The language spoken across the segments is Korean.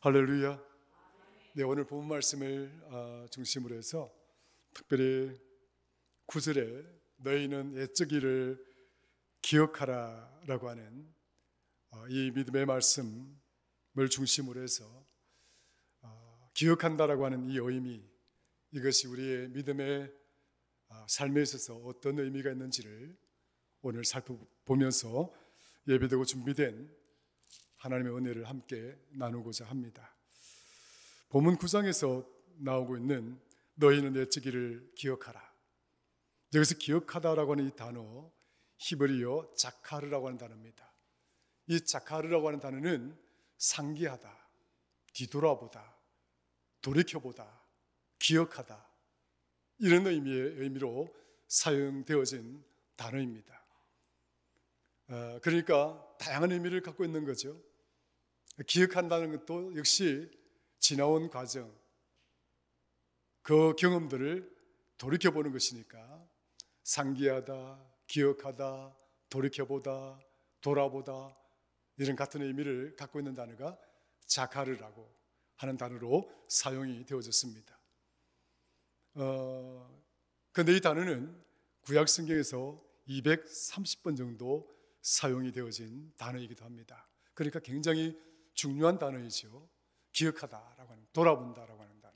할렐루야. 네, 오늘 본문 말씀을 중심으로 해서 특별히 9절에 너희는 옛적 일을 기억하라 라고 하는 이 믿음의 말씀을 중심으로 해서 기억한다라고 하는 이 의미, 이것이 우리의 믿음의 삶에 있어서 어떤 의미가 있는지를 오늘 살펴보면서 예배되고 준비된 하나님의 은혜를 함께 나누고자 합니다. 본문 9장에서 나오고 있는 너희는 옛적 일을 기억하라. 여기서 기억하다라고 하는 이 단어, 히브리어 자카르라고 하는 단어입니다. 이 자카르라고 하는 단어는 상기하다, 뒤돌아보다, 돌이켜보다, 기억하다, 이런 의미로 사용되어진 단어입니다. 그러니까 다양한 의미를 갖고 있는 거죠. 기억한다는 것도 역시 지나온 과정, 그 경험들을 돌이켜보는 것이니까 상기하다, 기억하다, 돌이켜보다, 돌아보다, 이런 같은 의미를 갖고 있는 단어가 자카르라고 하는 단어로 사용이 되어졌습니다. 그런데 이 단어는 구약 성경에서 230번 정도 사용이 되어진 단어이기도 합니다. 그러니까 굉장히 중요한 단어이죠. 기억하다라고 하는, 돌아본다라고 하는 단어.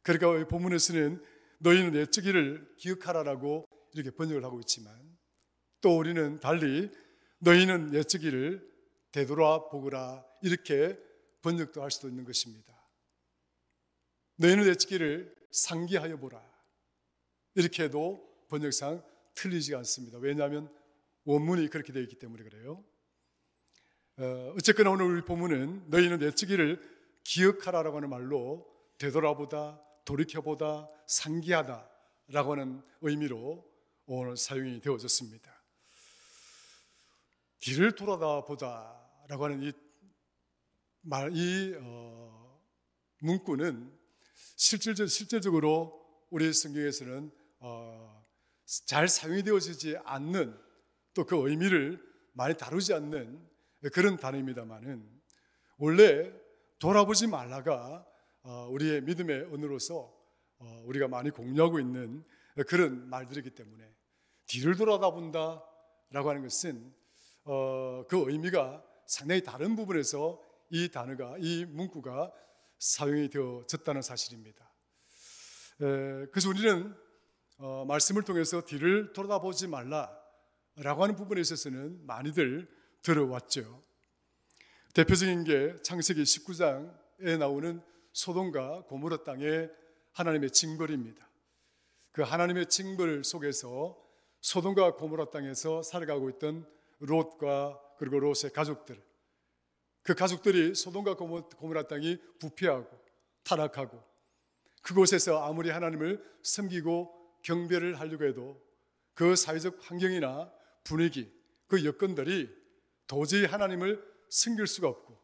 그러니까 이 본문에서는 너희는 옛적 일을 기억하라라고 이렇게 번역을 하고 있지만, 또 우리는 달리 너희는 옛적 일을 되돌아보거라 이렇게 번역도 할 수도 있는 것입니다. 너희는 옛적 일을 상기하여 보라 이렇게 해도 번역상 틀리지 않습니다. 왜냐하면 원문이 그렇게 되어 있기 때문에 그래요. 어쨌거나 오늘 우리 본문은 너희는 옛적 일을 기억하라라고 하는 말로 되돌아보다, 돌이켜보다, 상기하다라고 하는 의미로 오늘 사용이 되어졌습니다. 뒤를 돌아보다라고 하는 이 문구는 실질적으로 우리 성경에서는 잘 사용이 되어지지 않는, 또 그 의미를 많이 다루지 않는 그런 단어입니다만은, 원래 돌아보지 말라가 우리의 믿음의 언어로서 우리가 많이 공유하고 있는 그런 말들이기 때문에, 뒤를 돌아본다 라고 하는 것은 그 의미가 상당히 다른 부분에서 이 단어가, 이 문구가 사용이 되어졌다는 사실입니다. 그래서 우리는 말씀을 통해서 뒤를 돌아보지 말라라고 하는 부분에 있어서는 많이들 들어왔죠. 대표적인 게 창세기 19장에 나오는 소돔과 고모라 땅의 하나님의 징벌입니다. 그 하나님의 징벌 속에서 소돔과 고모라 땅에서 살아가고 있던 롯과 그리고 롯의 가족들, 그 가족들이 소돔과 고모라 땅이 부패하고 타락하고 그곳에서 아무리 하나님을 섬기고 경배를 하려고 해도 그 사회적 환경이나 분위기, 그 여건들이 도저히 하나님을 섬길 수가 없고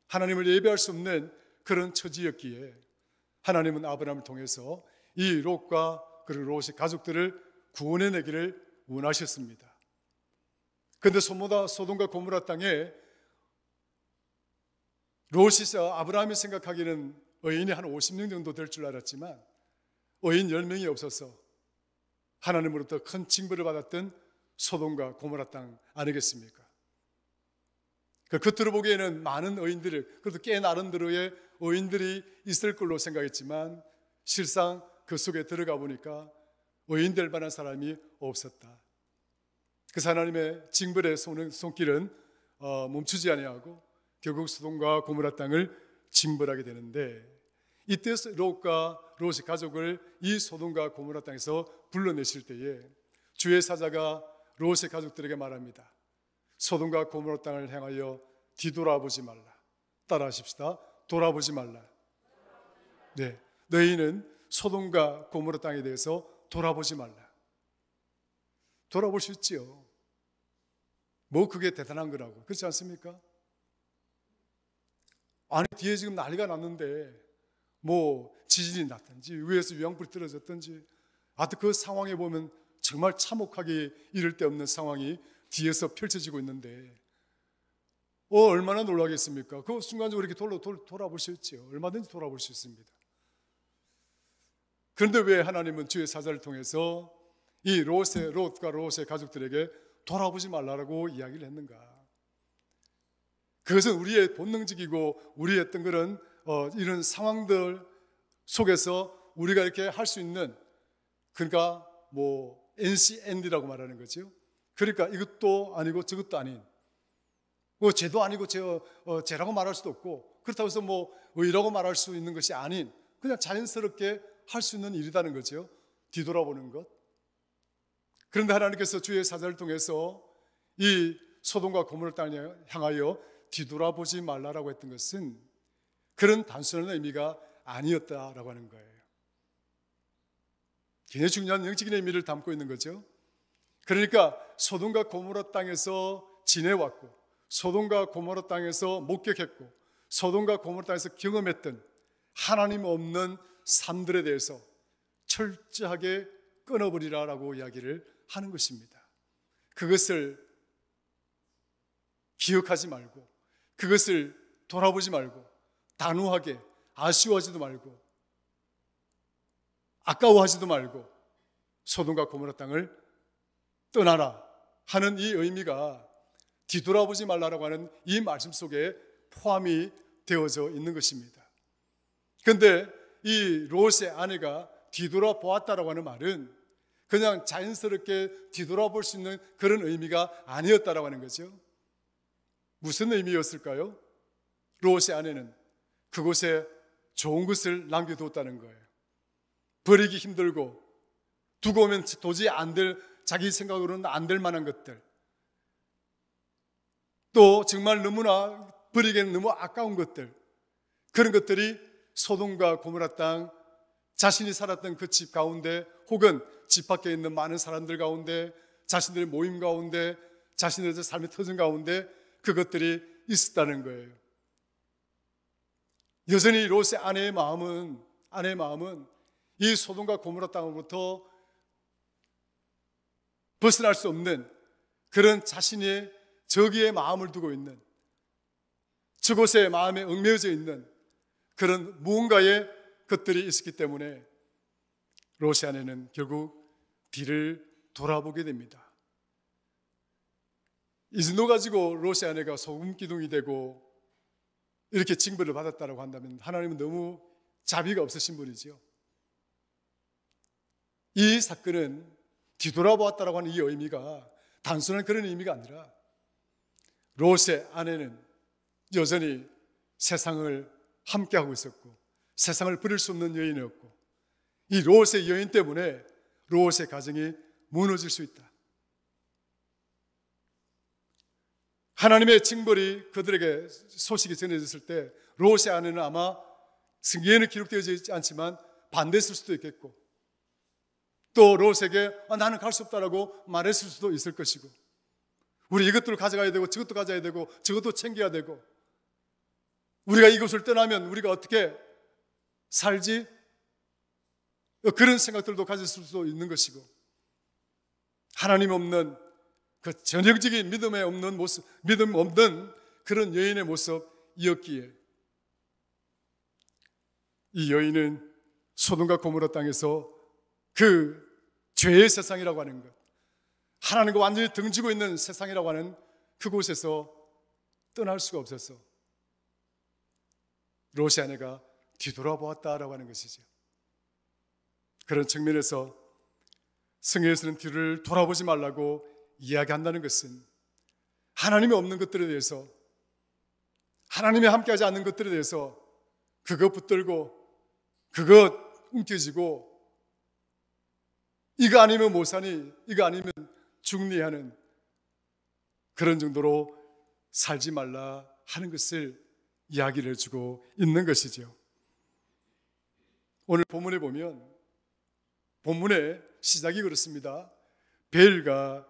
하나님을 예배할 수 없는 그런 처지였기에 하나님은 아브라함을 통해서 이 롯과 그리고 롯의 가족들을 구원해내기를 원하셨습니다. 그런데 소돔과 고모라 땅에 롯이, 아브라함이 생각하기에는 의인이 한 50명 정도 될 줄 알았지만 의인 10명이 없어서 하나님으로부터 큰 징벌을 받았던 소돔과 고모라 땅 아니겠습니까? 겉으로 보기에는 많은 의인들을, 그래도 꽤 나름대로의 의인들이 있을 걸로 생각했지만 실상 그 속에 들어가 보니까 의인될 만한 사람이 없었다. 그래서 하나님의 징벌의 손길은 멈추지 아니하고 결국 소돔과 고모라 땅을 징벌하게 되는데, 이때 롯과 롯의 가족을 이 소돔과 고모라 땅에서 불러내실 때에 주의 사자가 롯의 가족들에게 말합니다. 소돔과 고모라 땅을 향하여 뒤돌아보지 말라. 따라하십시다. 돌아보지 말라. 네, 너희는 소돔과 고모라 땅에 대해서 돌아보지 말라. 돌아볼 수 있지요. 뭐 그게 대단한 거라고, 그렇지 않습니까? 아니, 뒤에 지금 난리가 났는데 뭐 지진이 났든지 위에서 유황불이 떨어졌든지, 하여튼 그 상황에 보면 정말 참혹하게 이를 데 없는 상황이 뒤에서 펼쳐지고 있는데 얼마나 놀라겠습니까? 그 순간적으로 이렇게 돌아볼 수 있죠. 얼마든지 돌아볼 수 있습니다. 그런데 왜 하나님은 주의 사자를 통해서 이 롯과 롯의 가족들에게 돌아보지 말라고 이야기를 했는가? 그것은 우리의 본능적이고 우리의 어떤 그런 이런 상황들 속에서 우리가 이렇게 할 수 있는, 그러니까 NCND라고 말하는 거죠. 그러니까 이것도 아니고 저것도 아닌, 죄도 아니고 죄라고 말할 수도 없고, 그렇다고 해서 의라고 말할 수 있는 것이 아닌, 그냥 자연스럽게 할 수 있는 일이라는 거죠. 뒤돌아보는 것. 그런데 하나님께서 주의 사자를 통해서 이 소돔과 고모라 땅을 향하여 뒤돌아보지 말라라고 했던 것은 그런 단순한 의미가 아니었다라고 하는 거예요. 굉장히 중요한 영적인 의미를 담고 있는 거죠. 그러니까 소돔과 고모라 땅에서 지내왔고, 소돔과 고모라 땅에서 목격했고, 소돔과 고모라 땅에서 경험했던 하나님 없는 삶들에 대해서 철저하게 끊어버리라라고 이야기를 하는 것입니다. 그것을 기억하지 말고, 그것을 돌아보지 말고, 단호하게 아쉬워하지도 말고, 아까워하지도 말고 소돔과 고모라 땅을 떠나라 하는 이 의미가 뒤돌아보지 말라라고 하는 이 말씀 속에 포함이 되어져 있는 것입니다. 그런데 이 롯의 아내가 뒤돌아보았다라고 하는 말은 그냥 자연스럽게 뒤돌아볼 수 있는 그런 의미가 아니었다라고 하는 거죠. 무슨 의미였을까요? 롯의 아내는 그곳에 좋은 것을 남겨두었다는 거예요. 버리기 힘들고 두고 오면 도저히 자기 생각으로는 안 될 만한 것들, 또 정말 너무나 버리기에는 너무 아까운 것들, 그런 것들이 소돔과 고모라 땅, 자신이 살았던 그 집 가운데, 혹은 집 밖에 있는 많은 사람들 가운데, 자신들의 모임 가운데, 자신들의 삶의 터전 가운데 그것들이 있었다는 거예요. 여전히 롯의 아내의 마음은 이 소돔과 고모라 땅으로부터 벗어날 수 없는 그런 자신의 저기에 마음을 두고 있는, 저곳에 마음에 얽매여져 있는 그런 무언가의 것들이 있었기 때문에 롯의 아내는 결국 뒤를 돌아보게 됩니다. 이 정도 가지고 롯의 아내가 소금 기둥이 되고 이렇게 징벌을 받았다고 한다면 하나님은 너무 자비가 없으신 분이죠. 이 사건은 뒤돌아보았다라고 하는 이 의미가 단순한 그런 의미가 아니라 롯의 아내는 여전히 세상을 함께하고 있었고 세상을 버릴 수 없는 여인이었고, 이 롯의 여인 때문에 롯의 가정이 무너질 수 있다. 하나님의 징벌이 그들에게 소식이 전해졌을 때 롯의 아내는 아마 성경에는 기록되어져 있지 않지만 반대했을 수도 있겠고, 또 롯에게 나는 갈 수 없다라고 말했을 수도 있을 것이고, 우리 이것들을 가져가야 되고 저것도 가져야 되고 저것도 챙겨야 되고, 우리가 이곳을 떠나면 우리가 어떻게 살지? 그런 생각들도 가졌을 수도 있는 것이고, 하나님 없는 그 전형적인 믿음에 없는 모습, 믿음 없는 그런 여인의 모습이었기에 이 여인은 소돔과 고모라 땅에서 그 죄의 세상이라고 하는 것, 하나님과 완전히 등지고 있는 세상이라고 하는 그곳에서 떠날 수가 없어서 롯의 아내가 뒤돌아보았다라고 하는 것이죠. 그런 측면에서 성경에서는 뒤를 돌아보지 말라고 이야기한다는 것은 하나님이 없는 것들에 대해서, 하나님이 함께하지 않는 것들에 대해서 그것 붙들고 그것 움켜쥐고 이거 아니면 못 사니, 이거 아니면 죽니 하는 그런 정도로 살지 말라 하는 것을 이야기를 해주고 있는 것이죠. 오늘 본문에 보면 본문의 시작이 그렇습니다. 벨과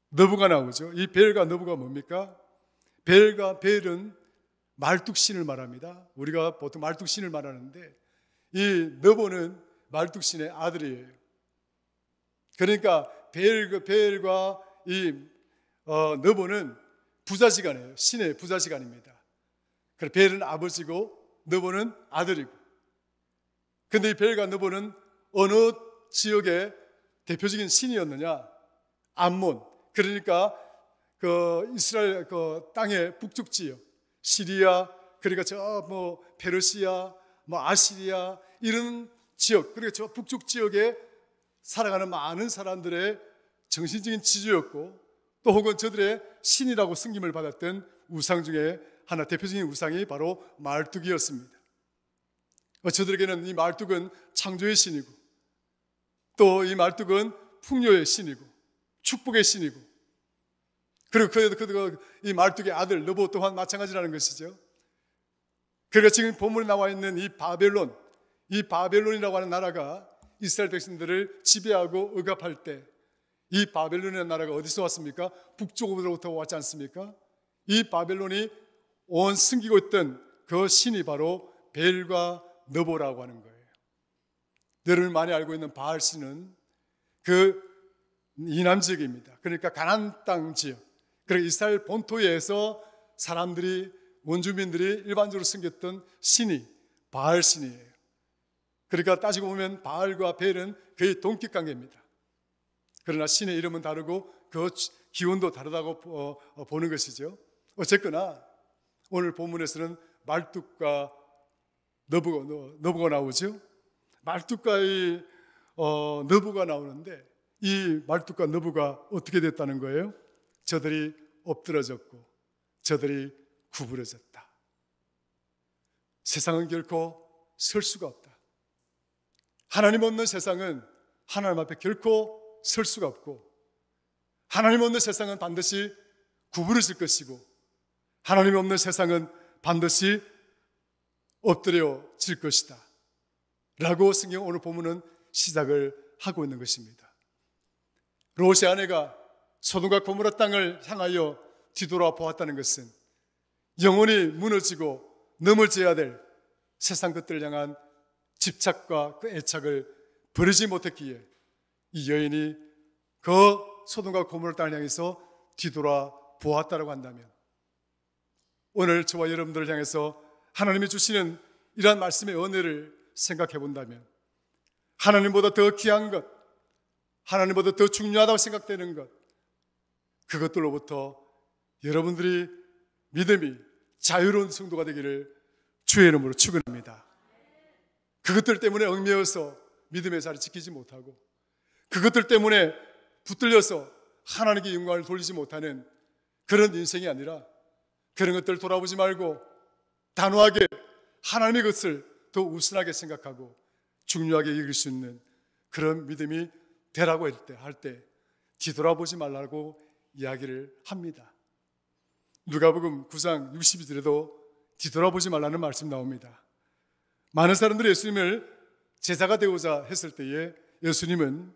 너부가 나오죠. 이 벨과 너부가 뭡니까? 벨은 말뚝신을 말합니다. 우리가 보통 말뚝신을 말하는데 이 너부는 말뚝신의 아들이에요. 그러니까 벨과 이 너부는 부자지간이에요. 신의 부자지간입니다. 그래서 벨은 아버지고 느보는 아들이고, 근데 이 벨과 느보는 어느 지역의 대표적인 신이었느냐? 암몬, 그러니까 그 이스라엘 그 땅의 북쪽 지역, 시리아, 그러니까 저 뭐 페르시아, 뭐 아시리아 이런 지역, 그러니까 저 북쪽 지역에 살아가는 많은 사람들의 정신적인 지주였고, 또 혹은 저들의 신이라고 승김을 받았던 우상 중에 하나, 대표적인 우상이 바로 말뚝이었습니다. 저들에게는 이 말뚝은 창조의 신이고, 또 이 말뚝은 풍요의 신이고 축복의 신이고, 그리고 이 말뚝의 아들 느보 또한 마찬가지라는 것이죠. 그러니까 지금 본문에 나와 있는 이 바벨론이라고 하는 나라가 이스라엘 백성들을 지배하고 억압할 때, 이 바벨론이라는 나라가 어디서 왔습니까? 북쪽으로부터 왔지 않습니까? 이 바벨론이 온 숨기고 있던 그 신이 바로 벨과 느보라고 하는 거예요. 여러분이 많이 알고 있는 바알 신은 그 이남 지역입니다. 그러니까 가나안 땅 지역, 그리고 이스라엘 본토에서 사람들이, 원주민들이 일반적으로 섬겼던 신이 바알 신이에요. 그러니까 따지고 보면 바알과 벨은 거의 동격 관계입니다. 그러나 신의 이름은 다르고 그 기원도 다르다고 보는 것이죠. 어쨌거나 오늘 본문에서는 말뚝과 느보가 나오죠. 말뚝과 느보가 나오는데, 이 말뚝과 느보가 어떻게 됐다는 거예요? 저들이 엎드러졌고 저들이 구부러졌다. 세상은 결코 설 수가 없다. 하나님 없는 세상은 하나님 앞에 결코 설 수가 없고, 하나님 없는 세상은 반드시 구부러질 것이고, 하나님 없는 세상은 반드시 엎드려질 것이다 라고 성경 오늘 본문은 시작을 하고 있는 것입니다. 롯의 아내가 소돔과 고모라 땅을 향하여 뒤돌아 보았다는 것은 영원히 무너지고 넘어져야 될 세상 것들을 향한 집착과 그 애착을 버리지 못했기에 이 여인이 그 소돔과 고모라 땅을 향해서 뒤돌아 보았다고 한다면, 오늘 저와 여러분들을 향해서 하나님이 주시는 이러한 말씀의 은혜를 생각해 본다면, 하나님보다 더 귀한 것, 하나님보다 더 중요하다고 생각되는 것, 그것들로부터 여러분들이 믿음이 자유로운 성도가 되기를 주의 이름으로 축원합니다. 그것들 때문에 얽매여서 믿음의 자리 지키지 못하고, 그것들 때문에 붙들려서 하나님께 영광을 돌리지 못하는 그런 인생이 아니라, 그런 것들 돌아보지 말고 단호하게 하나님의 것을 더 우선하게 생각하고 중요하게 여길 수 있는 그런 믿음이 되라고 할 때 뒤돌아보지 말라고 이야기를 합니다. 누가복음 9장 62절에도 뒤돌아보지 말라는 말씀 나옵니다. 많은 사람들이 예수님을 제자가 되고자 했을 때에 예수님은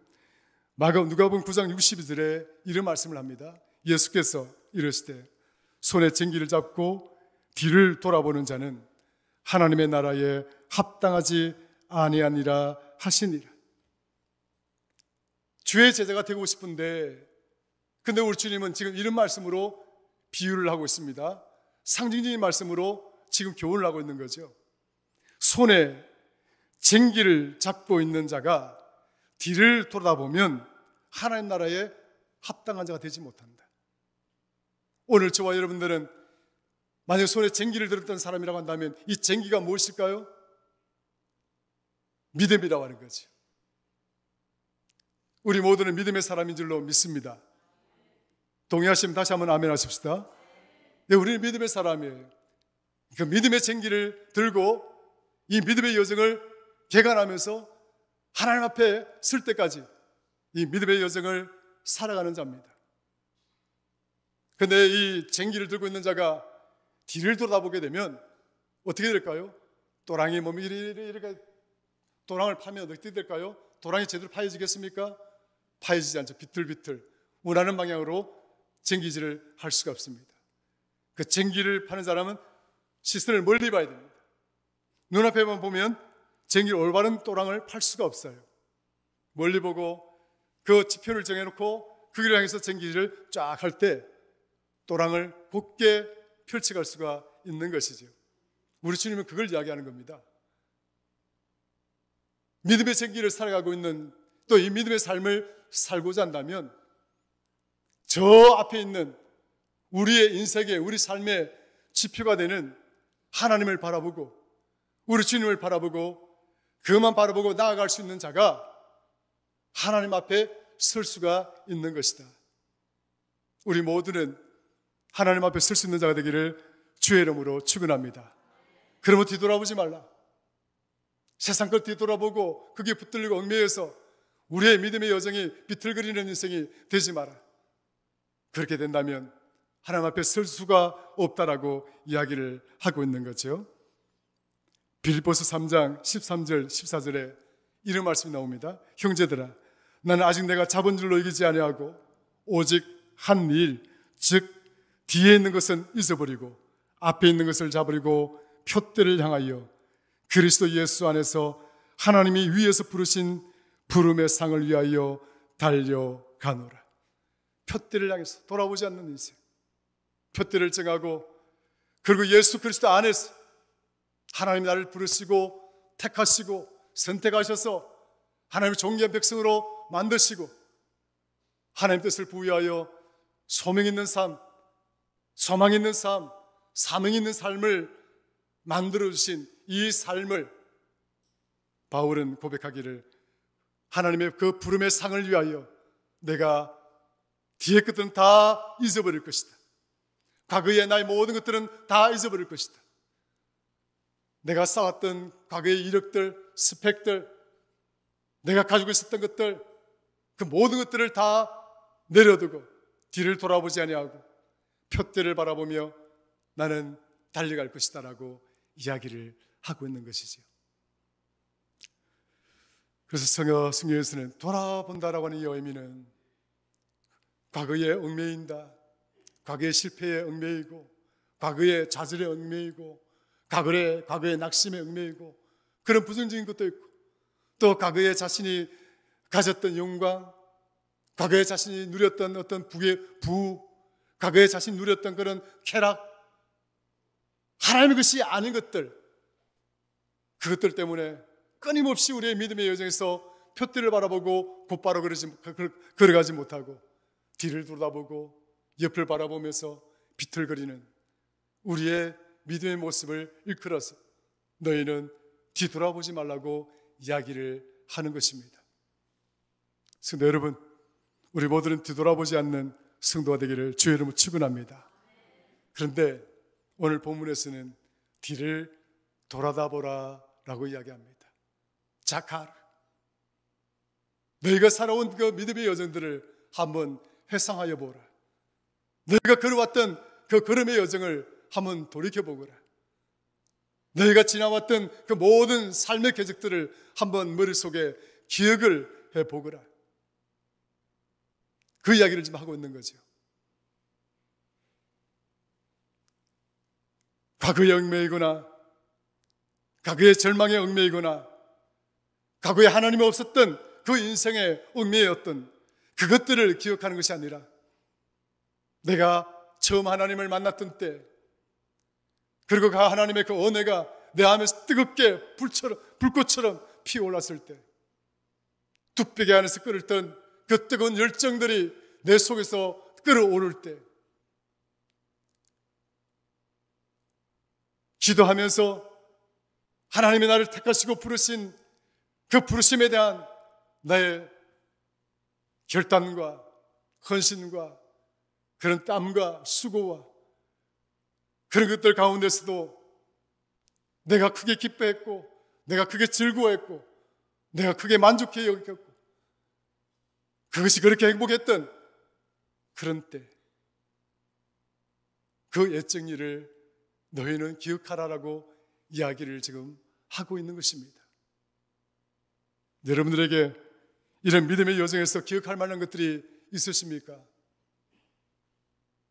누가복음 9장 62절에 이런 말씀을 합니다. 예수께서 이르시되 손에 쟁기를 잡고 뒤를 돌아보는 자는 하나님의 나라에 합당하지 아니하니라 하시니라. 주의 제자가 되고 싶은데, 근데 우리 주님은 지금 이런 말씀으로 비유를 하고 있습니다. 상징적인 말씀으로 지금 교훈을 하고 있는 거죠. 손에 쟁기를 잡고 있는 자가 뒤를 돌아보면 하나님 나라에 합당한 자가 되지 못한다. 오늘 저와 여러분들은 만약 손에 쟁기를 들었던 사람이라고 한다면 이 쟁기가 무엇일까요? 믿음이라고 하는 거죠. 우리 모두는 믿음의 사람인 줄로 믿습니다. 동의하시면 다시 한번 아멘 하십시다. 네, 우리는 믿음의 사람이에요. 그 믿음의 쟁기를 들고 이 믿음의 여정을 개간하면서 하나님 앞에 설 때까지 이 믿음의 여정을 살아가는 자입니다. 그런데 이 쟁기를 들고 있는 자가 뒤를 돌아보게 되면 어떻게 될까요? 또랑이 몸이 이렇게 도랑을 파면 어떻게 될까요? 도랑이 제대로 파여지겠습니까? 파여지지 않죠. 비틀비틀 원하는 방향으로 쟁기질을 할 수가 없습니다. 그 쟁기를 파는 사람은 시선을 멀리 봐야 됩니다. 눈앞에만 보면 쟁기를 올바른 또랑을 팔 수가 없어요. 멀리 보고 그 지표를 정해놓고 그 길을 향해서 쟁기질을 쫙 할 때 또랑을 곧게 펼쳐갈 수가 있는 것이죠. 우리 주님은 그걸 이야기하는 겁니다. 믿음의 생기를 살아가고 있는, 또 이 믿음의 삶을 살고자 한다면 저 앞에 있는 우리의 인생의, 우리 삶의 지표가 되는 하나님을 바라보고 우리 주님을 바라보고 그것만 바라보고 나아갈 수 있는 자가 하나님 앞에 설 수가 있는 것이다. 우리 모두는 하나님 앞에 설 수 있는 자가 되기를 주의 이름으로 축원합니다. 그러면 뒤돌아보지 말라. 세상 걸 뒤돌아보고 그게 붙들리고 얽매여서 우리의 믿음의 여정이 비틀거리는 인생이 되지 마라. 그렇게 된다면 하나님 앞에 설 수가 없다라고 이야기를 하고 있는 거죠. 빌립보서 3장 13절 14절에 이런 말씀이 나옵니다. 형제들아, 나는 아직 내가 잡은 줄로 이기지 아니하고 오직 한 일, 즉 뒤에 있는 것은 잊어버리고 앞에 있는 것을 잡으려고 표대를 향하여 그리스도 예수 안에서 하나님이 위에서 부르신 부름의 상을 위하여 달려가노라. 표대를 향해서 돌아보지 않는 인생, 표대를 정하고, 그리고 예수 그리스도 안에서 하나님이 나를 부르시고 택하시고 선택하셔서 하나님의 존귀한 백성으로 만드시고 하나님 뜻을 부여하여 소명 있는 삶, 소망 있는 삶, 사명 있는 삶을 만들어주신 이 삶을 바울은 고백하기를 하나님의 그 부름의 상을 위하여 내가 뒤의 것들은 다 잊어버릴 것이다. 과거의 나의 모든 것들은 다 잊어버릴 것이다. 내가 쌓았던 과거의 이력들, 스펙들, 내가 가지고 있었던 것들, 그 모든 것들을 다 내려두고 뒤를 돌아보지 아니하고 표대를 바라보며 나는 달려갈 것이다 라고 이야기를 하고 있는 것이죠. 그래서 성경에서는 돌아본다라고 하는 이 의미는 과거에 얽매인다, 과거의 실패에 얽매이고 과거의 좌절에 얽매이고 과거의 낙심에 얽매이고 그런 부정적인 것도 있고, 또 과거에 자신이 가졌던 영광, 과거에 자신이 누렸던 어떤 과거에 자신이 누렸던 그런 쾌락, 하나님의 것이 아닌 것들, 그것들 때문에 끊임없이 우리의 믿음의 여정에서 표대를 바라보고 곧바로 걸어가지 못하고 뒤를 돌아보고 옆을 바라보면서 비틀거리는 우리의 믿음의 모습을 일컬어서 너희는 뒤돌아보지 말라고 이야기를 하는 것입니다. 성도 여러분, 우리 모두는 뒤돌아보지 않는 성도가 되기를 주의 이름으로 축원합니다. 그런데 오늘 본문에서는 뒤를 돌아다보라 라고 이야기합니다. 자카르, 너희가 살아온 그 믿음의 여정들을 한번 회상하여 보라. 너희가 걸어왔던 그 걸음의 여정을 한번 돌이켜보거라. 너희가 지나왔던 그 모든 삶의 궤적들을 한번 머릿속에 기억을 해보거라. 그 이야기를 지금 하고 있는 거죠. 과거의 얽매이거나 과거의 절망에 얽매이거나 과거에 하나님이 없었던 그 인생의 얽매였던 그것들을 기억하는 것이 아니라 내가 처음 하나님을 만났던 때, 그리고 그 하나님의 그 은혜가 내 안에서 뜨겁게 불꽃처럼 피어올랐을 때, 뚝배기 안에서 끓었던 그 뜨거운 열정들이 내 속에서 끓어오를 때, 기도하면서 하나님이 나를 택하시고 부르신 그 부르심에 대한 나의 결단과 헌신과 그런 땀과 수고와 그런 것들 가운데서도 내가 크게 기뻐했고 내가 크게 즐거워했고 내가 크게 만족해 여겼고 그것이 그렇게 행복했던 그런 때, 그 애적 일을 너희는 기억하라라고 이야기를 지금 하고 있는 것입니다. 여러분들에게 이런 믿음의 여정에서 기억할 만한 것들이 있으십니까?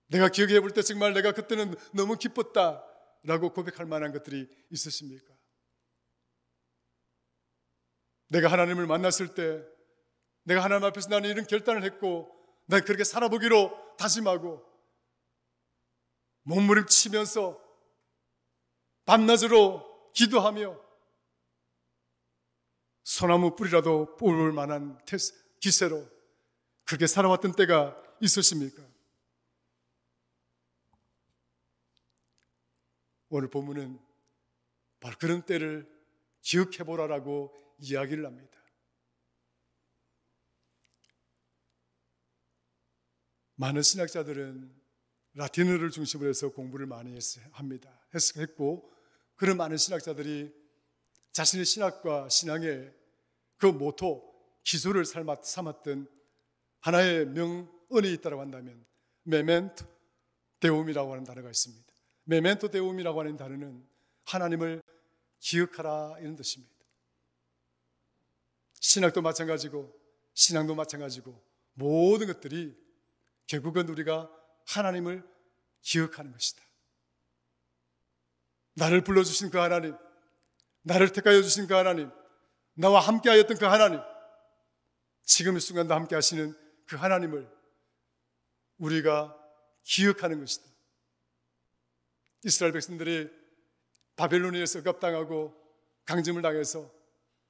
내가 기억해 볼 때 정말 내가 그때는 너무 기뻤다라고 고백할 만한 것들이 있으십니까? 내가 하나님을 만났을 때 내가 하나님 앞에서 나는 이런 결단을 했고 난 그렇게 살아보기로 다짐하고 몸부림치면서 밤낮으로 기도하며 소나무 뿌리라도 뽑을 만한 기세로 그렇게 살아왔던 때가 있으십니까? 오늘 본문은 바로 그런 때를 기억해보라라고 이야기를 합니다. 많은 신학자들은 라틴어를 중심으로 해서 공부를 많이 합니다. 했고, 그런 많은 신학자들이 자신의 신학과 신앙의 그 모토, 기술을 삼았던 하나의 명언이 있다고 한다면 메멘토 데움이라고 하는 단어가 있습니다. 메멘토 데움이라고 하는 단어는 하나님을 기억하라 이런 뜻입니다. 신학도 마찬가지고 신앙도 마찬가지고 모든 것들이 결국은 우리가 하나님을 기억하는 것이다. 나를 불러주신 그 하나님, 나를 택하여 주신 그 하나님, 나와 함께 하였던 그 하나님, 지금 이 순간도 함께 하시는 그 하나님을 우리가 기억하는 것이다. 이스라엘 백성들이 바벨론에서 억압당하고 강점을 당해서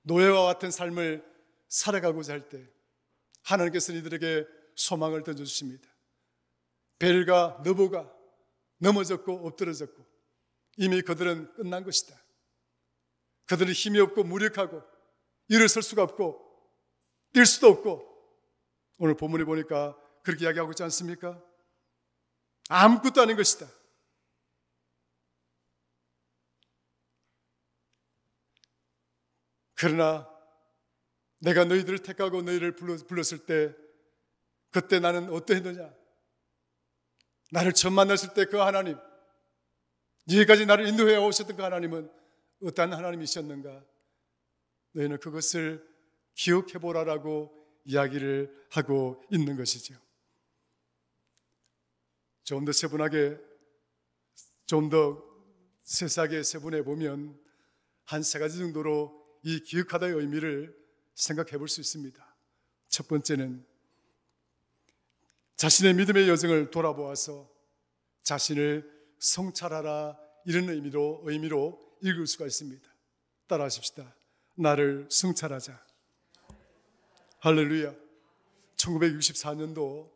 노예와 같은 삶을 살아가고자 할 때 하나님께서는 이들에게 소망을 던져주십니다. 벨과 느보가 넘어졌고 엎드러졌고 이미 그들은 끝난 것이다. 그들은 힘이 없고 무력하고 일어설 수가 없고 뛸 수도 없고, 오늘 본문에 보니까 그렇게 이야기하고 있지 않습니까? 아무것도 아닌 것이다. 그러나 내가 너희들을 택하고 너희를 불렀을 때 그때 나는 어떠했느냐? 나를 처음 만났을 때 그 하나님, 여기까지 나를 인도해 오셨던 그 하나님은 어떠한 하나님이셨는가? 너희는 그것을 기억해보라라고 이야기를 하고 있는 것이죠. 좀 더 세분하게, 좀 더 세세하게 세분해 보면 한 세 가지 정도로 이 기억하다의 의미를 생각해 볼 수 있습니다. 첫 번째는 자신의 믿음의 여정을 돌아보아서 자신을 성찰하라, 이런 의미로 읽을 수가 있습니다. 따라하십시다. 나를 성찰하자. 할렐루야. 1964년도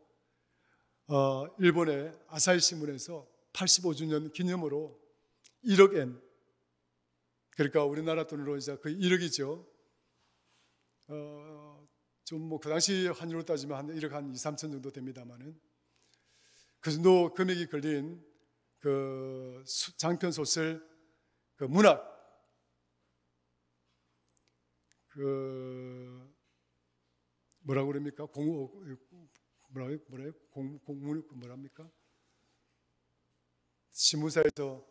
일본의 아사히 신문에서 85주년 기념으로 1억 엔, 그러니까 우리나라 돈으로 이제 거의 1억이죠. 좀 뭐 그 당시 환율로 따지면 한 1억 한 2, 3천 정도 됩니다만은 그 정도 금액이 걸린 그 장편 소설 그 문학 그 뭐라고 그럽니까? 뭐랍니까? 신문사에서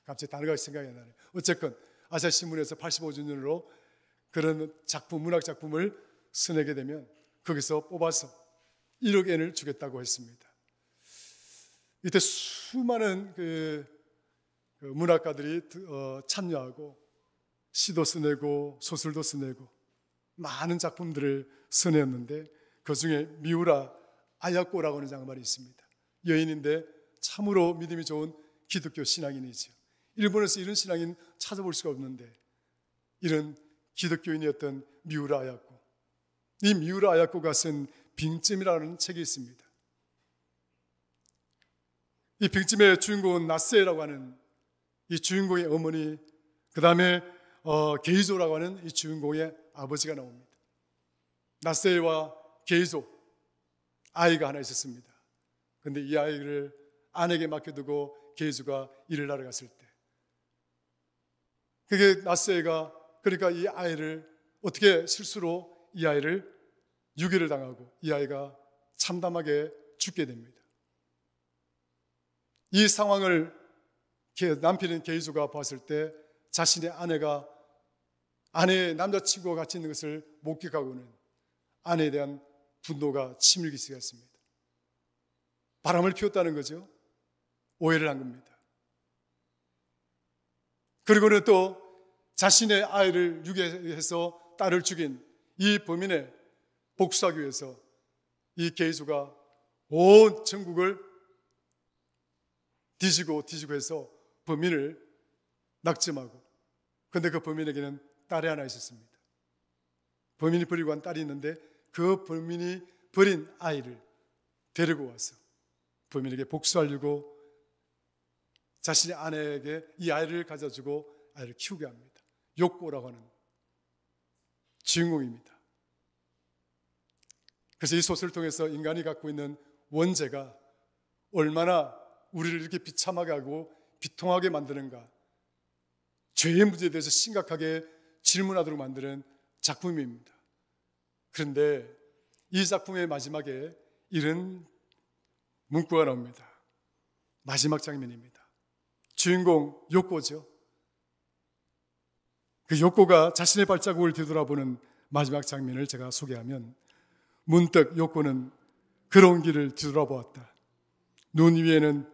갑자기 단어가 생각이 안 나네요. 어쨌건 아시아 신문에서 85주년으로 그런 문학 작품을 써내게 되면 거기서 뽑아서 1억 엔을 주겠다고 했습니다. 이때 수많은 그 문학가들이 참여하고 시도 써내고 소설도 써내고 많은 작품들을 써내었는데 그 중에 미우라 아야코라고 하는 장관이 있습니다. 여인인데 참으로 믿음이 좋은 기독교 신앙인이죠. 일본에서 이런 신앙인 찾아볼 수가 없는데 이런 기독교인이었던 미우라 아야코, 이 미우라 아야코가 쓴 빙점이라는 책이 있습니다. 이 빙점의 주인공은 나세라고 하는 이 주인공의 어머니, 그 다음에 게이조라고 하는 이 주인공의 아버지가 나옵니다. 나세와 게이조, 아이가 하나 있었습니다. 그런데 이 아이를 아내에게 맡겨두고 게이조가 일을 하러 갔을 때 그게 나세가 그러니까 이 아이를 어떻게 실수로 이 아이를 유괴를 당하고 이 아이가 참담하게 죽게 됩니다. 이 상황을 남편인 게이조가 봤을 때 자신의 아내의 남자친구와 같이 있는 것을 목격하고는 아내에 대한 분노가 치밀기 시작했습니다. 바람을 피웠다는 거죠. 오해를 한 겁니다. 그리고는 또 자신의 아이를 유괴해서 딸을 죽인 이 범인의 복수하기 위해서 이 게이조가 온 전국을 뒤지고 해서 범인을 낙점하고, 그런데 그 범인에게는 딸이 하나 있었습니다. 범인이 버리고 간 딸이 있는데 그 범인이 버린 아이를 데리고 와서 범인에게 복수하려고 자신의 아내에게 이 아이를 가져주고 아이를 키우게 합니다. 욕고라고 하는 주인공입니다. 그래서 이 소설을 통해서 인간이 갖고 있는 원죄가 얼마나 우리를 이렇게 비참하게 하고 비통하게 만드는가, 죄의 문제에 대해서 심각하게 질문하도록 만드는 작품입니다. 그런데 이 작품의 마지막에 이런 문구가 나옵니다. 마지막 장면입니다. 주인공 욕고죠. 그 욕고가 자신의 발자국을 뒤돌아보는 마지막 장면을 제가 소개하면, 문득 욕고는 그런 길을 뒤돌아보았다. 눈 위에는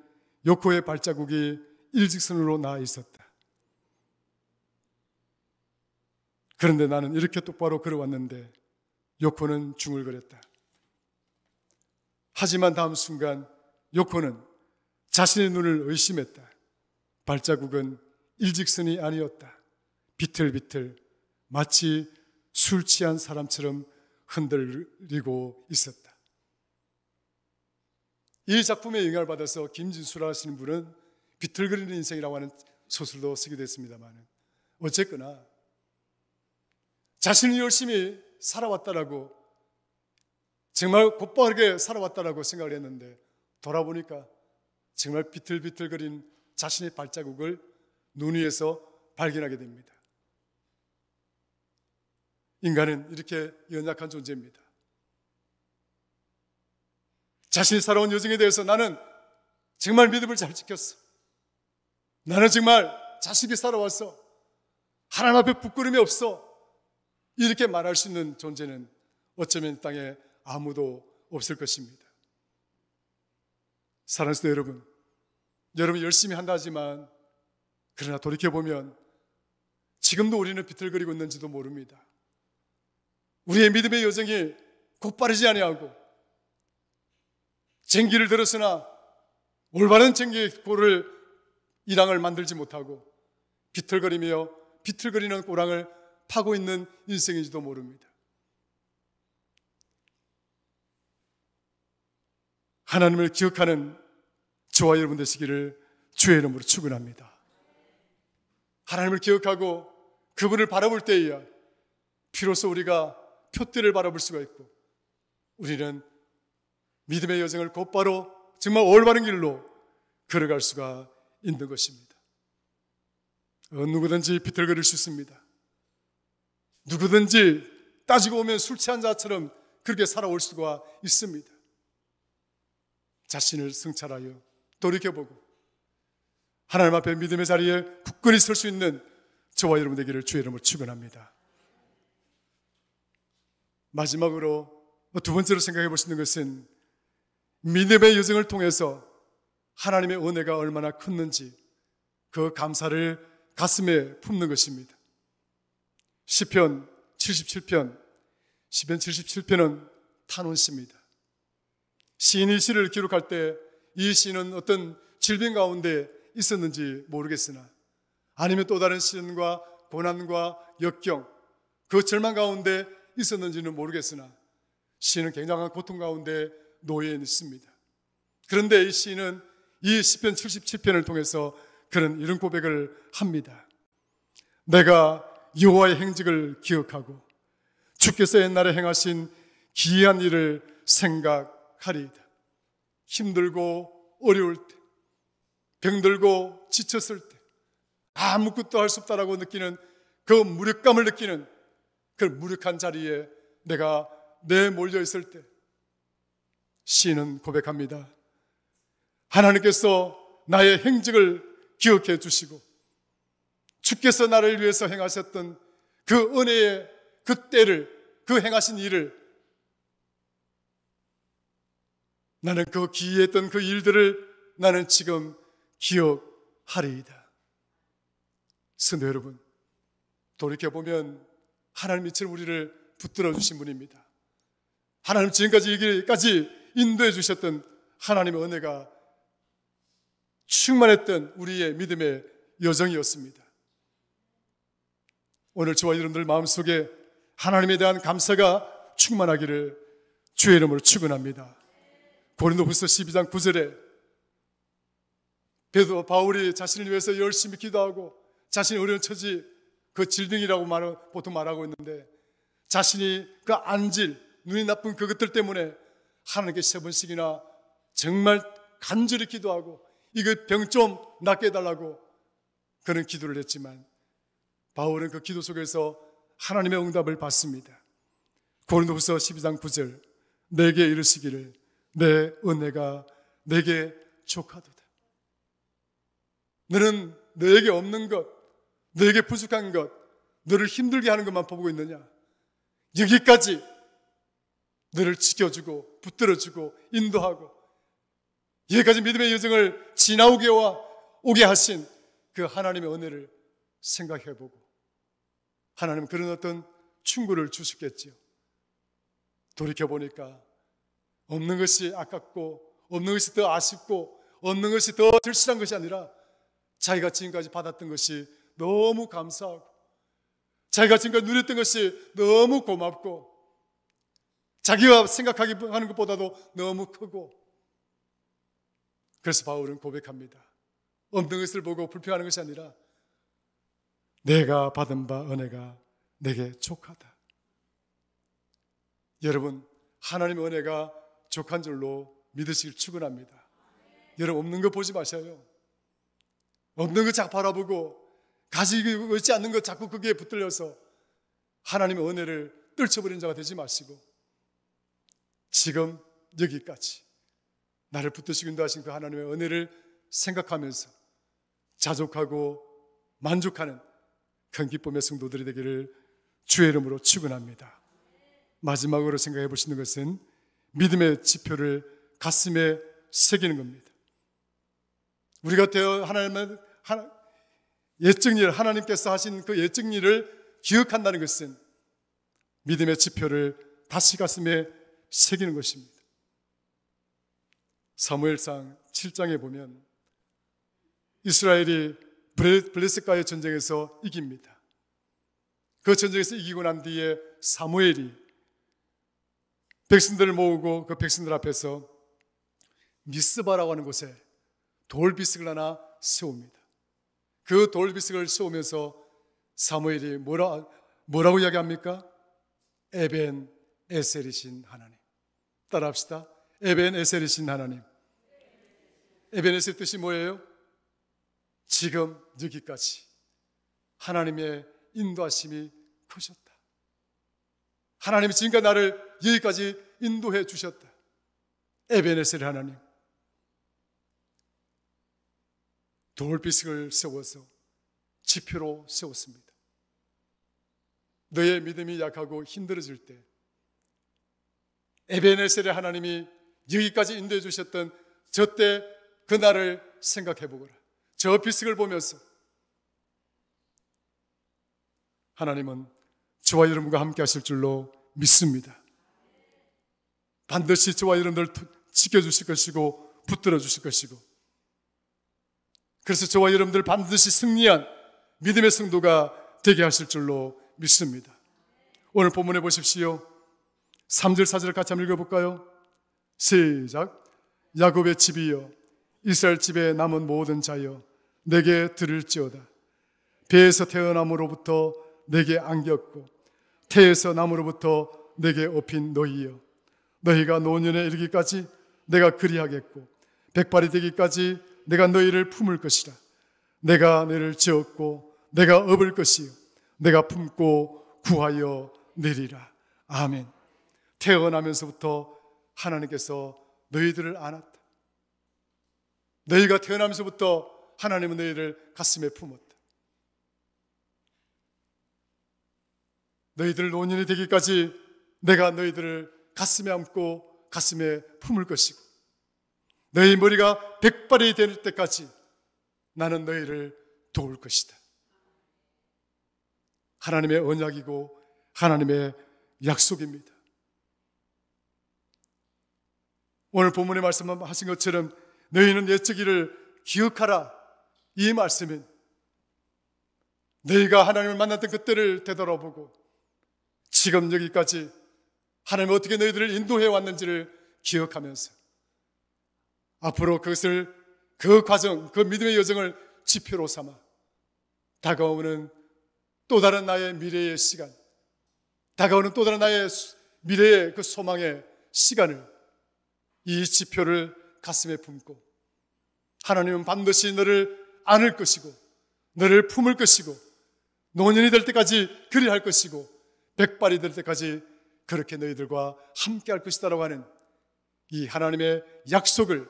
욕고의 발자국이 일직선으로 나와 있었다. 그런데 나는 이렇게 똑바로 걸어왔는데 욕고는 중얼거렸다. 하지만 다음 순간 욕고는 자신의 눈을 의심했다. 발자국은 일직선이 아니었다. 비틀비틀 마치 술 취한 사람처럼 흔들리고 있었다. 이 작품의 영향을 받아서 김진수라 하시는 분은 비틀거리는 인생이라고 하는 소설도 쓰기도 했습니다만, 어쨌거나 자신이 열심히 살아왔다라고, 정말 곧바르게 살아왔다라고 생각을 했는데 돌아보니까 정말 비틀비틀거린 자신의 발자국을 눈 위에서 발견하게 됩니다. 인간은 이렇게 연약한 존재입니다. 자신이 살아온 여정에 대해서 나는 정말 믿음을 잘 지켰어, 나는 정말 자식이 살아왔어, 하나님 앞에 부끄러움이 없어, 이렇게 말할 수 있는 존재는 어쩌면 이 땅에 아무도 없을 것입니다. 사랑하는 성도 여러분, 여러분 열심히 한다 하지만 그러나 돌이켜보면 지금도 우리는 비틀거리고 있는지도 모릅니다. 우리의 믿음의 여정이 곧바르지 아니하고 쟁기를 들었으나 올바른 쟁기고를 이랑을 만들지 못하고 비틀거리며 비틀거리는 꼬랑을 파고 있는 인생인지도 모릅니다. 하나님을 기억하는 저와 여러분 되시기를 주의 이름으로 축원합니다. 하나님을 기억하고 그분을 바라볼 때에야 비로소 우리가 표대를 바라볼 수가 있고, 우리는 믿음의 여정을 곧바로 정말 올바른 길로 걸어갈 수가 있는 것입니다. 누구든지 비틀거릴 수 있습니다. 누구든지 따지고 보면 술 취한 자처럼 그렇게 살아올 수가 있습니다. 자신을 성찰하여 돌이켜보고 하나님 앞에 믿음의 자리에 굳건히 설 수 있는 저와 여러분 되기를 주의 이름으로 축원합니다. 마지막으로 두 번째로 생각해 볼 수 있는 것은 믿음의 여정을 통해서 하나님의 은혜가 얼마나 컸는지 그 감사를 가슴에 품는 것입니다. 시편 77편은 탄원시입니다. 시인이 시를 기록할 때 이 시는 어떤 질병 가운데 있었는지 모르겠으나, 아니면 또 다른 시련과 고난과 역경, 그 절망 가운데 있었는지는 모르겠으나 시인은 굉장한 고통 가운데 놓여 있습니다. 그런데 이 시인은 이 시편 77편을 통해서 그런 이런 고백을 합니다. 내가 여호와의 행적을 기억하고 주께서 옛날에 행하신 기이한 일을 생각하리이다. 힘들고 어려울 때, 병들고 지쳤을 때, 아무것도 할 수 없다라고 느끼는 그 무력감을 느끼는 그 무력한 자리에 내가 내몰려 있을 때 시인은 고백합니다. 하나님께서 나의 행적을 기억해 주시고 주께서 나를 위해서 행하셨던 그 은혜의 그 때를, 그 행하신 일을, 나는 그 기이했던 그 일들을 나는 지금 기억하리이다. 성도 여러분, 돌이켜보면 하나님 이처럼 우리를 붙들어 주신 분입니다. 하나님 지금까지 여기까지 인도해 주셨던 하나님의 은혜가 충만했던 우리의 믿음의 여정이었습니다. 오늘 저와 여러분들 마음속에 하나님에 대한 감사가 충만하기를 주의 이름으로 축원합니다. 고린도후서 12장 9절에 베드로 바울이 자신을 위해서 열심히 기도하고 자신이 어려운 처지, 그 질병이라고 보통 말하고 있는데, 자신이 그 안질, 눈이 나쁜 그것들 때문에 하나님께 3번씩이나 정말 간절히 기도하고 이거 병 좀 낫게 해달라고 그런 기도를 했지만, 바울은 그 기도 속에서 하나님의 응답을 받습니다. 고린도후서 12장 9절, 내게 이르시기를 내 은혜가 내게 족하도다. 너는 너에게 없는 것, 너에게 부족한 것, 너를 힘들게 하는 것만 보고 있느냐? 여기까지 너를 지켜주고 붙들어주고 인도하고 여기까지 믿음의 여정을 지나오게 오게 하신 그 하나님의 은혜를 생각해보고, 하나님은 그런 어떤 충고를 주셨겠지요. 돌이켜보니까 없는 것이 아깝고 없는 것이 더 아쉽고 없는 것이 더 절실한 것이 아니라 자기가 지금까지 받았던 것이 너무 감사하고 자기가 지금까지 누렸던 것이 너무 고맙고 자기가 생각하는 것보다도 너무 크고, 그래서 바울은 고백합니다. 없는 것을 보고 불평하는 것이 아니라 내가 받은 바 은혜가 내게 족하다. 여러분, 하나님의 은혜가 족한 줄로 믿으시길 축원합니다. 여러분, 없는 거 보지 마셔요. 없는 거 자꾸 바라보고 가지고 있지 않는 것 자꾸 거기에 붙들려서 하나님의 은혜를 떨쳐버리는 자가 되지 마시고, 지금 여기까지 나를 붙드시고 인도하신 그 하나님의 은혜를 생각하면서 자족하고 만족하는 큰 기쁨의 성도들이 되기를 주의 이름으로 축원합니다. 마지막으로 생각해 보시는 것은 믿음의 지표를 가슴에 새기는 겁니다. 우리가 하나님의 예적 일, 하나님께서 하신 그 예적 일을 기억한다는 것은 믿음의 지표를 다시 가슴에 새기는 것입니다. 사무엘상 7장에 보면 이스라엘이 블레셋과의 전쟁에서 이깁니다. 그 전쟁에서 이기고 난 뒤에 사무엘이 백성들을 모으고 그 백성들 앞에서 미스바라고 하는 곳에 돌비석을 하나 세웁니다. 그 돌비석을 세우면서 사무엘이 뭐라고 이야기합니까? 에벤 에셀이신 하나님. 따라합시다. 에벤 에셀이신 하나님. 에벤 에셀 뜻이 뭐예요? 지금 여기까지 하나님의 인도하심이 크셨다. 하나님이 지금까지 나를 여기까지 인도해 주셨다. 에벤에셀 하나님. 돌비석을 세워서 지표로 세웠습니다. 너의 믿음이 약하고 힘들어질 때 에벤에셀의 하나님이 여기까지 인도해 주셨던 저 때 그날을 생각해 보거라. 저 비석을 보면서 하나님은 저와 여러분과 함께 하실 줄로 믿습니다. 반드시 저와 여러분들 지켜주실 것이고 붙들어 주실 것이고, 그래서 저와 여러분들 반드시 승리한 믿음의 성도가 되게 하실 줄로 믿습니다. 오늘 본문에 보십시오. 3절 4절 같이 한번 읽어볼까요? 시작. 야곱의 집이여 이스라엘 집에 남은 모든 자여 내게 들을지어다. 배에서 태어남으로부터 내게 안겼고 태에서 남으로부터 내게 업힌 너희여, 너희가 노년에 이르기까지 내가 그리하겠고 백발이 되기까지 내가 너희를 품을 것이라. 내가 너희를 지었고 내가 업을 것이요 내가 품고 구하여 내리라. 아멘. 태어나면서부터 하나님께서 너희들을 안았다. 너희가 태어나면서부터 하나님은 너희를 가슴에 품었다. 너희들 노년이 되기까지 내가 너희들을 가슴에 안고 가슴에 품을 것이고 너희 머리가 백발이 될 때까지 나는 너희를 도울 것이다. 하나님의 언약이고 하나님의 약속입니다. 오늘 본문의 말씀하신 것처럼 너희는 옛적 일을 기억하라. 이 말씀은 너희가 하나님을 만났던 그때를 되돌아보고 지금 여기까지 하나님이 어떻게 너희들을 인도해 왔는지를 기억하면서 앞으로 그것을 그 과정, 그 믿음의 여정을 지표로 삼아 다가오는 또 다른 나의 미래의 시간, 다가오는 또 다른 나의 미래의 그 소망의 시간을 이 지표를 가슴에 품고 하나님은 반드시 너를 안을 것이고 너를 품을 것이고 노년이 될 때까지 그리 할 것이고 백발이 될 때까지 그렇게 너희들과 함께 할 것이다라고 하는 이 하나님의 약속을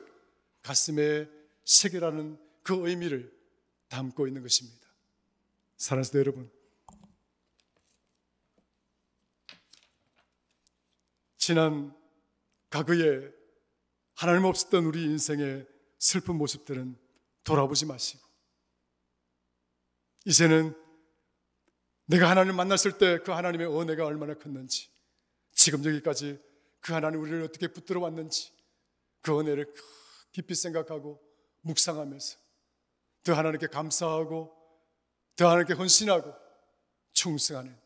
가슴에 새겨라는 그 의미를 담고 있는 것입니다. 사랑하는 성도 여러분, 지난 과거에 하나님 없었던 우리 인생의 슬픈 모습들은 돌아보지 마시고 이제는 내가 하나님을 만났을 때 그 하나님의 은혜가 얼마나 컸는지, 지금 여기까지 그 하나님 우리를 어떻게 붙들어 왔는지 그 은혜를 깊이 생각하고 묵상하면서 더 하나님께 감사하고 더 하나님께 헌신하고 충성하는,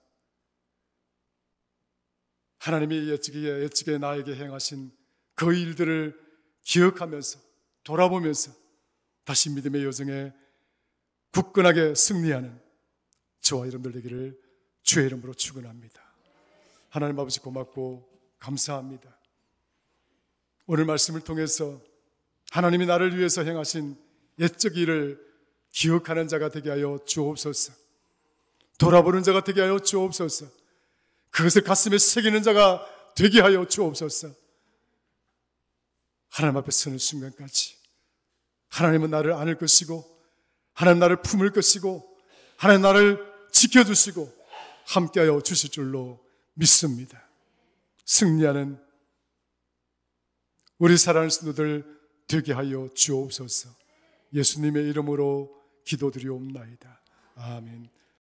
하나님이 예측에 나에게 행하신 그 일들을 기억하면서 돌아보면서 다시 믿음의 여정에 굳건하게 승리하는 저와 여러분들 되기를 주의 이름으로 축원합니다. 하나님 아버지 고맙고 감사합니다. 오늘 말씀을 통해서 하나님이 나를 위해서 행하신 옛적 일을 기억하는 자가 되게 하여 주옵소서. 돌아보는 자가 되게 하여 주옵소서. 그것을 가슴에 새기는 자가 되게 하여 주옵소서. 하나님 앞에 서는 순간까지 하나님은 나를 안을 것이고 하나님 나를 품을 것이고 하나님 나를 지켜주시고 함께하여 주실 줄로 믿습니다. 승리하는 우리 사랑하는 성도들 되게 하여 주옵소서. 예수님의 이름으로 기도드리옵나이다. 아멘.